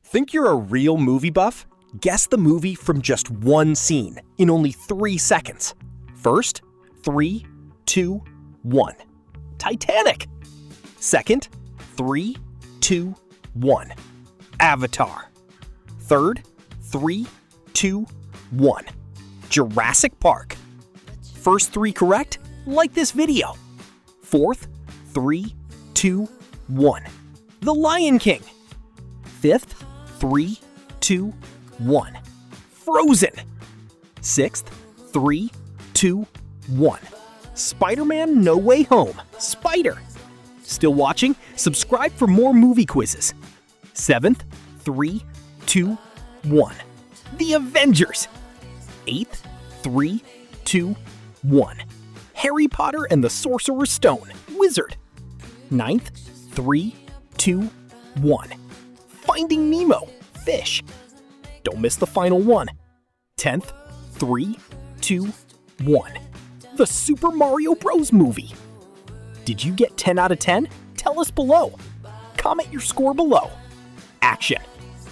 Think you're a real movie buff? Guess the movie from just one scene in only 3 seconds. First, 3, 2, 1. Titanic. Second, 3, 2, 1. Avatar. Third, 3, 2, 1. Jurassic Park. First 3 correct? Like this video. Fourth, 3, 2, 1. The Lion King. Fifth, 3, 2, 1. Frozen. Sixth, 3, 2, 1. Spider-Man No Way Home. Spider. Still watching? Subscribe for more movie quizzes. Seventh, 3, 2, 1. The Avengers. Eighth, 3, 2, 1. Harry Potter and the Sorcerer's Stone. Wizard. Ninth, 3, 2, 1. Finding Nemo. Fish. Don't miss the final one. 10th, 3, 2, 1. The Super Mario Bros. Movie. Did you get 10 out of 10? Tell us below. Comment your score below. Action.